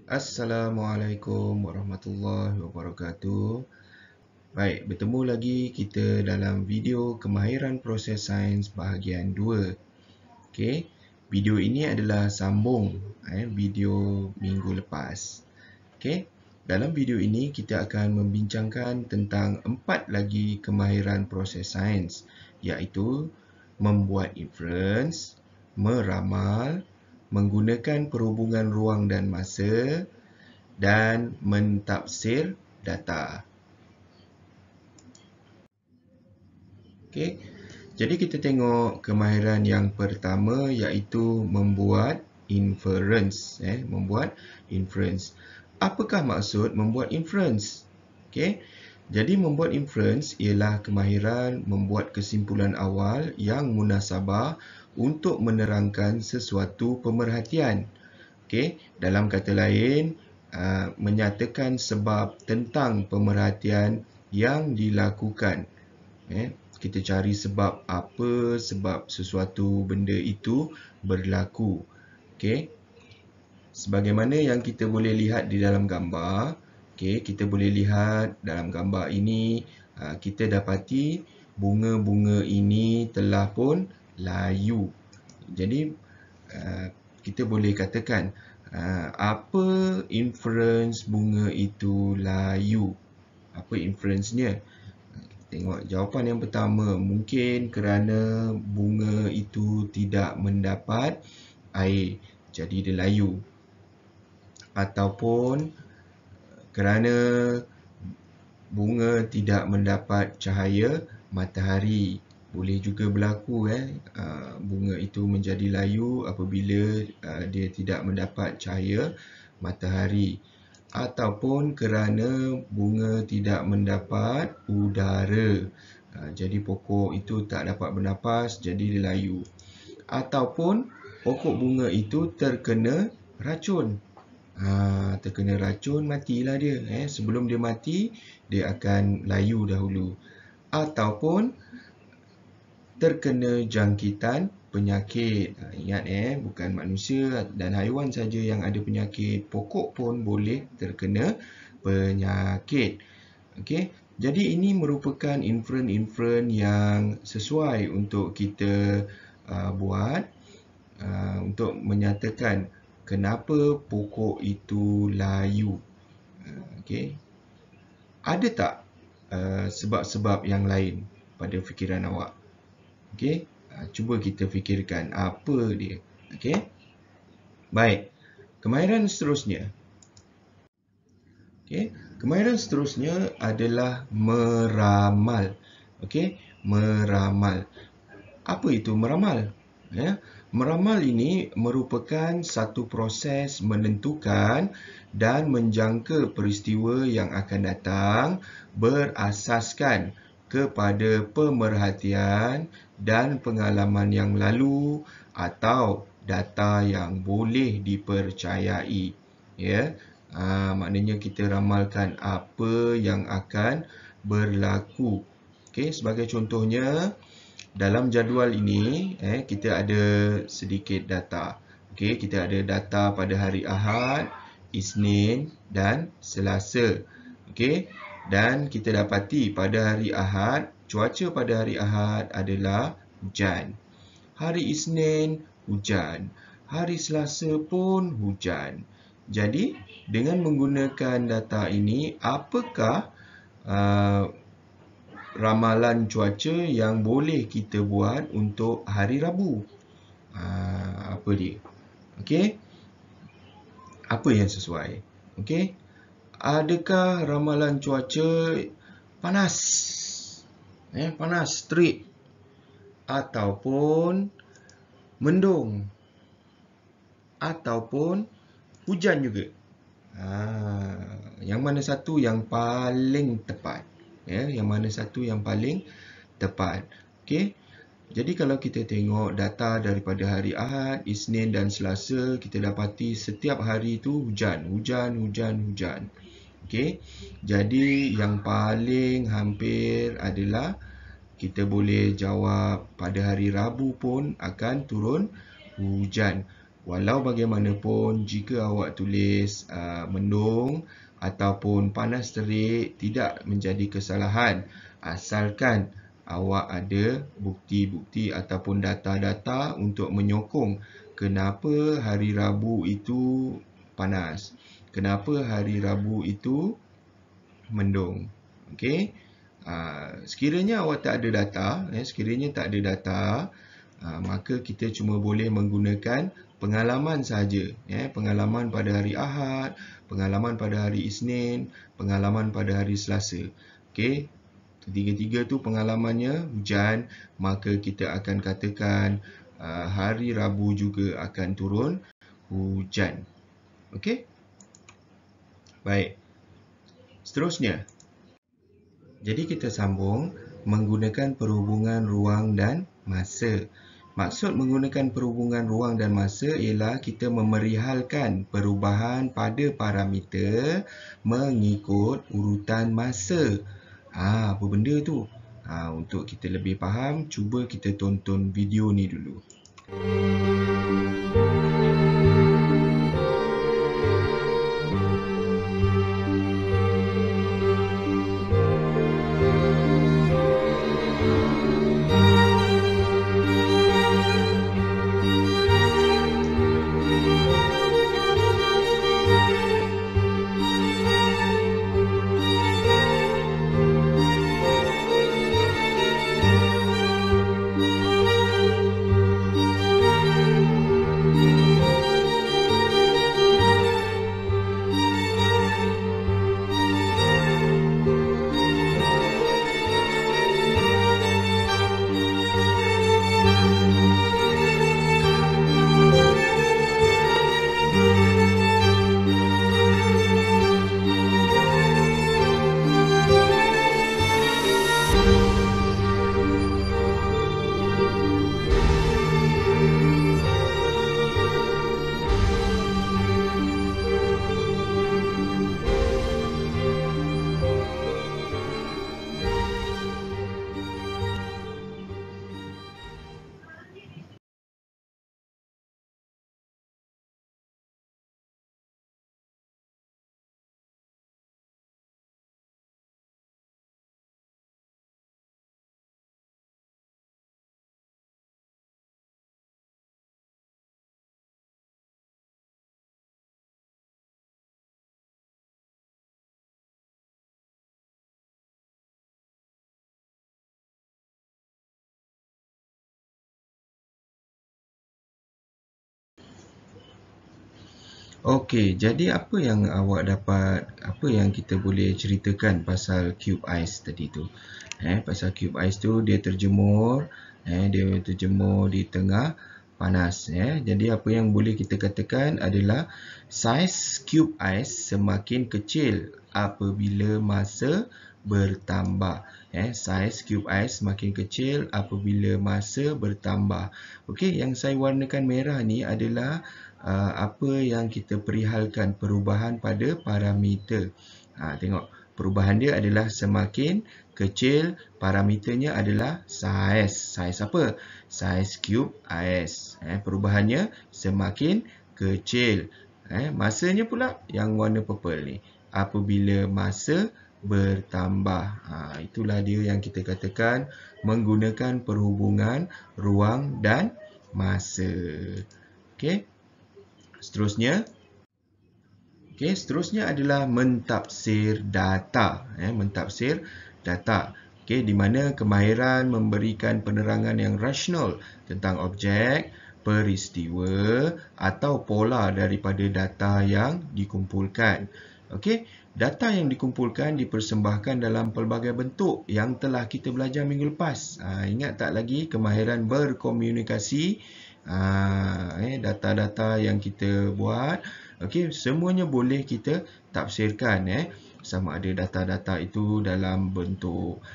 Assalamualaikum warahmatullahi wabarakatuh. Baik, bertemu lagi kita dalam video kemahiran proses sains bahagian 2. Okey, video ini adalah sambung video minggu lepas. Okey, dalam video ini kita akan membincangkan tentang 4 lagi kemahiran proses sains, iaitu membuat inference, meramal, menggunakan perhubungan ruang dan masa, dan mentafsir data. Okey. Jadi kita tengok kemahiran yang pertama iaitu membuat inference, membuat inference. Apakah maksud membuat inference? Okey. Jadi membuat inference ialah kemahiran membuat kesimpulan awal yang munasabah untuk menerangkan sesuatu pemerhatian. Okey, dalam kata lain, menyatakan sebab tentang pemerhatian yang dilakukan. Kita cari sebab apa, sebab sesuatu benda itu berlaku. Okey. Sebagaimana yang kita boleh lihat di dalam gambar, okey, kita boleh lihat dalam gambar ini kita dapati bunga-bunga ini telah pun layu. Jadi kita boleh katakan apa inference bunga itu layu? Apa inference-nya? Tengok jawapan yang pertama, mungkin kerana bunga itu tidak mendapat air, jadi dia layu. Ataupun kerana bunga tidak mendapat cahaya matahari. Boleh juga berlaku bunga itu menjadi layu apabila dia tidak mendapat cahaya matahari. Ataupun kerana bunga tidak mendapat udara. Jadi pokok itu tak dapat bernafas, jadi dia layu. Ataupun pokok bunga itu terkena racun. Terkena racun, matilah dia. Sebelum dia mati, dia akan layu dahulu. Ataupun terkena jangkitan penyakit. Ingat bukan manusia dan haiwan saja yang ada penyakit. Pokok pun boleh terkena penyakit. Okey. Jadi ini merupakan inference yang sesuai untuk kita buat untuk menyatakan kenapa pokok itu layu. Okey. Ada tak sebab-sebab yang lain pada fikiran awak? Okey, cuba kita fikirkan apa dia. Okey. Baik. Kemahiran seterusnya. Okey, kemahiran seterusnya adalah meramal. Okey, meramal. Apa itu meramal? Meramal ini merupakan satu proses menentukan dan menjangka peristiwa yang akan datang berasaskan kepada pemerhatian dan pengalaman yang lalu atau data yang boleh dipercayai. Maknanya kita ramalkan apa yang akan berlaku. Okey, sebagai contohnya, dalam jadual ini kita ada sedikit data. Okey, kita ada data pada hari Ahad, Isnin dan Selasa. Okey, dan kita dapati pada hari Ahad, cuaca pada hari Ahad adalah hujan. Hari Isnin hujan. Hari Selasa pun hujan. Jadi, dengan menggunakan data ini, apakah ramalan cuaca yang boleh kita buat untuk hari Rabu? Apa dia? Okey. Apa yang sesuai? Okey. Adakah ramalan cuaca panas? Panas, terik. Ataupun mendung. Ataupun hujan juga. Yang mana satu yang paling tepat? Yang mana satu yang paling tepat? Okey. Jadi kalau kita tengok data daripada hari Ahad, Isnin dan Selasa, kita dapati setiap hari itu hujan, hujan, hujan, hujan. Okey. Jadi yang paling hampir adalah kita boleh jawab pada hari Rabu pun akan turun hujan. walau bagaimanapun jika awak tulis mendung ataupun panas terik tidak menjadi kesalahan, asalkan awak ada bukti-bukti ataupun data-data untuk menyokong kenapa hari Rabu itu panas, kenapa hari Rabu itu mendung. Okey. Sekiranya awak tak ada data, maka kita cuma boleh menggunakan pengalaman sahaja. Pengalaman pada hari Ahad, pengalaman pada hari Isnin, pengalaman pada hari Selasa. Okey. Ketiga-tiga tu pengalamannya hujan, maka kita akan katakan hari Rabu juga akan turun hujan. Okey? Baik. Seterusnya. Jadi kita sambung menggunakan perhubungan ruang dan masa. Maksud menggunakan perhubungan ruang dan masa ialah kita memerihalkan perubahan pada parameter mengikut urutan masa. Apa benda tu? Untuk kita lebih faham, cuba kita tonton video ni dulu. Okey, jadi apa yang awak dapat, apa yang kita boleh ceritakan pasal cube ice tadi tu? Pasal cube ice tu dia terjemur, di tengah panas. Jadi apa yang boleh kita katakan adalah saiz cube ice semakin kecil apabila masa bertambah. Saiz cube ice semakin kecil apabila masa bertambah. Okey, yang saya warnakan merah ni adalah apa yang kita perihalkan perubahan pada parameter. Tengok, perubahan dia adalah semakin kecil, parameternya adalah saiz. Saiz apa? Saiz cube ice. Perubahannya semakin kecil. Masanya pula yang warna purple ni. Apabila masa bertambah. Itulah dia yang kita katakan menggunakan perhubungan ruang dan masa. Okey. Seterusnya adalah mentafsir data. Mentafsir data. Di mana kemahiran memberikan penerangan yang rasional tentang objek, peristiwa atau pola daripada data yang dikumpulkan. Data yang dikumpulkan dipersembahkan dalam pelbagai bentuk yang telah kita belajar minggu lepas. Ingat tak lagi kemahiran berkomunikasi? Data-data yang kita buat, semuanya boleh kita tafsirkan. Sama ada data-data itu dalam bentuk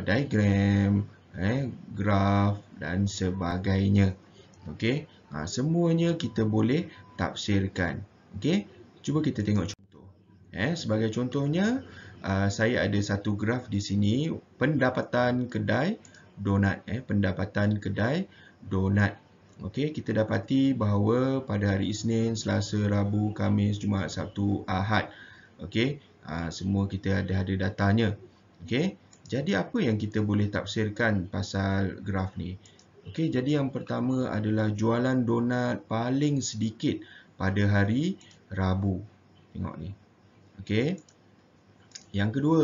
diagram, graf dan sebagainya. Semuanya kita boleh tafsirkan. Cuba kita tengok contoh. Sebagai contohnya, saya ada satu graf di sini, pendapatan kedai donat. Pendapatan kedai donat. Okey, kita dapati bahawa pada hari Isnin, Selasa, Rabu, Khamis, Jumaat, Sabtu, Ahad. Okey, semua kita ada datanya. Okey, jadi apa yang kita boleh tafsirkan pasal graf ni? Okey, jadi yang pertama adalah jualan donat paling sedikit pada hari Rabu. Tengok ni. Okey. Yang kedua,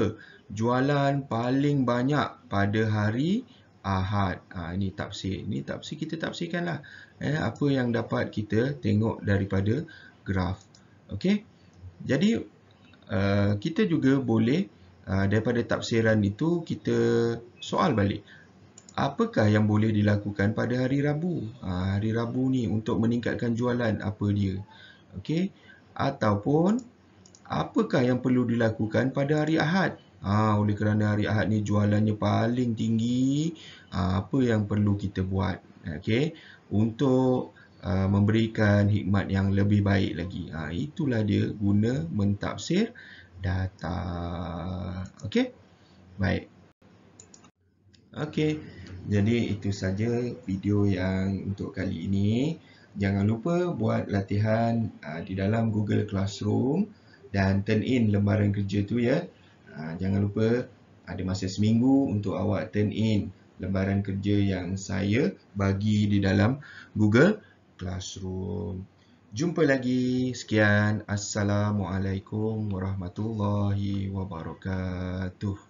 jualan paling banyak pada hari Ahad. Ini tafsir. Ini tafsir, kita tafsirkanlah apa yang dapat kita tengok daripada graf. Okey. Jadi kita juga boleh daripada tafsiran itu kita soal balik. Apakah yang boleh dilakukan pada hari Rabu? Hari Rabu ni untuk meningkatkan jualan apa dia? Okey. Ataupun apakah yang perlu dilakukan pada hari Ahad? Oleh kerana hari Ahad ni jualannya paling tinggi, apa yang perlu kita buat? Okey, untuk memberikan hikmat yang lebih baik lagi. Itulah dia guna mentafsir data. Okey, baik. Okey, jadi itu saja video yang untuk kali ini. Jangan lupa buat latihan di dalam Google Classroom dan turn in lembaran kerja tu ya. Jangan lupa ada masa seminggu untuk awak turn in lembaran kerja yang saya bagi di dalam Google Classroom. Jumpa lagi. Sekian. Assalamualaikum warahmatullahi wabarakatuh.